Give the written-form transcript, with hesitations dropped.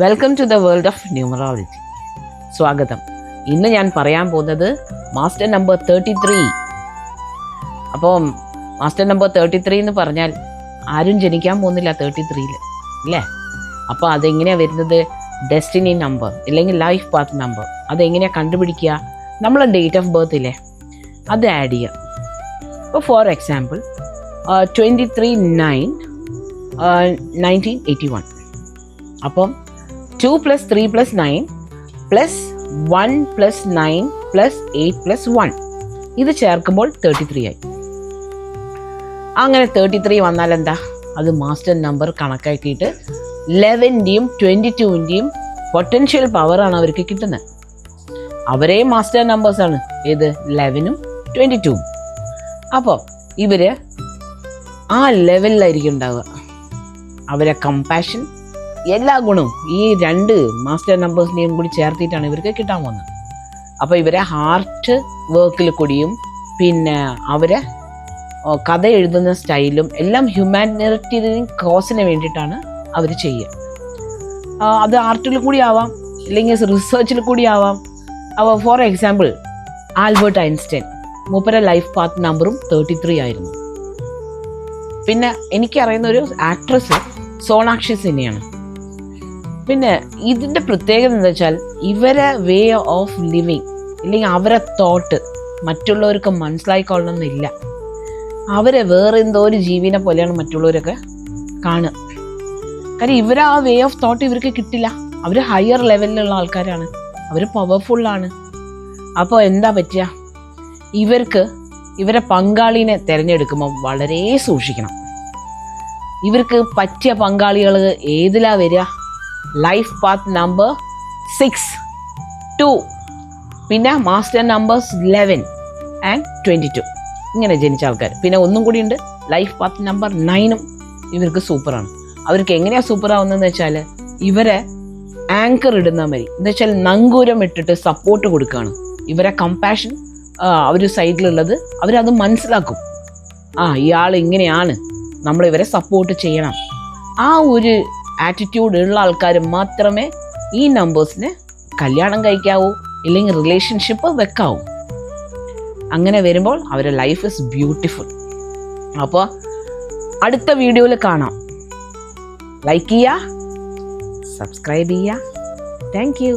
Welcome to the world of numerology. സ്വാഗതം. ഇന്ന് ഞാൻ പറയാൻ പോകുന്നത് മാസ്റ്റർ നമ്പർ 33. അപ്പോൾ മാസ്റ്റർ നമ്പർ 33 എന്ന് പറഞ്ഞാൽ ആരും ജനിക്കാൻ പോകുന്നില്ല 33-ൽ അല്ലേ? അപ്പോൾ അതെങ്ങനെയാണ് വരുന്നത്? ഡെസ്റ്റിനി നമ്പർ അല്ലെങ്കിൽ ലൈഫ് പാത്ത് നമ്പർ. അതെങ്ങനെയാണ് കണ്ടുപിടിക്കുക? നമ്മളെ ഡേറ്റ് ഓഫ് ബർത്ത് ഇല്ലേ, അത് ആഡ് ചെയ്യുക. ഇപ്പോൾ ഫോർ എക്സാമ്പിൾ 23/9/1981. അപ്പം 2 + 3 + 9 + 1 + 9 + 8 + 1 ഇത് ചേർക്കുമ്പോൾ 33 ആയി. അങ്ങനെ 33 വന്നാൽ എന്താ? അത് മാസ്റ്റർ നമ്പർ കണക്കാക്കിയിട്ട് 11-ൻ്റെയും 22-ൻ്റെയും പൊട്ടൻഷ്യൽ പവറാണ് അവർക്ക് കിട്ടുന്നത്. അവരേ മാസ്റ്റർ നമ്പേഴ്സാണ് ഏത്? 11-ഉം 22-ഉം. അപ്പോൾ ഇവർ ആ ലെവലിലായിരിക്കും ഉണ്ടാവുക. അവരെ കമ്പാഷൻ, എല്ലാ ഗുണവും ഈ രണ്ട് മാസ്റ്റർ നമ്പേഴ്സിനെയും കൂടി ചേർത്തിട്ടാണ് ഇവർക്ക് കിട്ടാൻ പോകുന്നത്. അപ്പോൾ ഇവരെ ഹാർട്ട് വർക്കിൽ കൂടിയും പിന്നെ അവരെ കഥ എഴുതുന്ന സ്റ്റൈലും എല്ലാം ഹ്യൂമാനിറ്റേറിയൻ കോസിന് വേണ്ടിയിട്ടാണ് അവർ ചെയ്യുക. അത് ആർട്ടിൽ കൂടി ആവാം, ഇല്ലെങ്കിൽ റിസർച്ചിൽ കൂടി ആവാം. അപ്പോൾ ഫോർ എക്സാമ്പിൾ ആൽബർട്ട് ഐൻസ്റ്റൈൻ, മൂപ്പരെ ലൈഫ് പാത്ത് നമ്പറും 33 ആയിരുന്നു. പിന്നെ എനിക്കറിയുന്ന ഒരു ആക്ട്രസ് സോണാക്ഷി സിൻഹയാണ്. പിന്നെ ഇതിൻ്റെ പ്രത്യേകത എന്താ വെച്ചാൽ ഇവരെ വേ ഓഫ് ലിവിങ് ഇല്ലെങ്കിൽ അവരെ തോട്ട് മറ്റുള്ളവർക്ക് മനസ്സിലായിക്കൊള്ളണമെന്നില്ല. അവരെ വേറെ എന്തോ ഒരു ജീവിനെ പോലെയാണ് മറ്റുള്ളവരൊക്കെ കാണുക. കാര്യം ഇവരെ ആ വേ ഓഫ് തോട്ട് ഇവർക്ക് കിട്ടില്ല. അവർ ഹയർ ലെവലിലുള്ള ആൾക്കാരാണ്, അവർ പവർഫുള്ളാണ്. അപ്പോൾ എന്താ പറ്റുക? ഇവരെ പങ്കാളിനെ തിരഞ്ഞെടുക്കുമ്പോൾ വളരെ സൂക്ഷിക്കണം. ഇവർക്ക് പറ്റിയ പങ്കാളികൾ ഏതിലാ വരിക? ലൈഫ് പാത്ത് നമ്പർ 6, 2, പിന്നെ മാസ്റ്റർ നമ്പേഴ്സ് 11 ആൻഡ് 22 ഇങ്ങനെ ജനിച്ച ആൾക്കാർ. പിന്നെ ഒന്നും കൂടി ഉണ്ട്, ലൈഫ് പാത്ത് നമ്പർ 9-ഉം ഇവർക്ക് സൂപ്പറാണ്. അവർക്ക് എങ്ങനെയാണ് സൂപ്പറാവുന്നതെന്ന് വെച്ചാൽ ഇവരെ ആങ്കർ ഇടുന്ന മതി, എന്ന് വെച്ചാൽ നങ്കൂരം ഇട്ടിട്ട് സപ്പോർട്ട് കൊടുക്കുകയാണ്. ഇവരെ കമ്പാഷൻ അവർ സൈഡിലുള്ളത് അവരത് മനസ്സിലാക്കും. ഇയാൾ ഇങ്ങനെയാണ്, നമ്മൾ ഇവരെ സപ്പോർട്ട് ചെയ്യണം. ആ ഒരു ആറ്റിറ്റ്യൂഡ് ഉള്ള ആൾക്കാർ മാത്രമേ ഈ നമ്പേഴ്സിനെ കല്യാണം കഴിക്കാവൂ, ഇല്ലെങ്കിൽ റിലേഷൻഷിപ്പ് വെക്കാവൂ. അങ്ങനെ വരുമ്പോൾ അവരുടെ ലൈഫ് ഇസ് ബ്യൂട്ടിഫുൾ. അപ്പോൾ അടുത്ത വീഡിയോയിൽ കാണാം. ലൈക്ക് ചെയ്യുക, സബ്സ്ക്രൈബ് ചെയ്യുക. Thank you.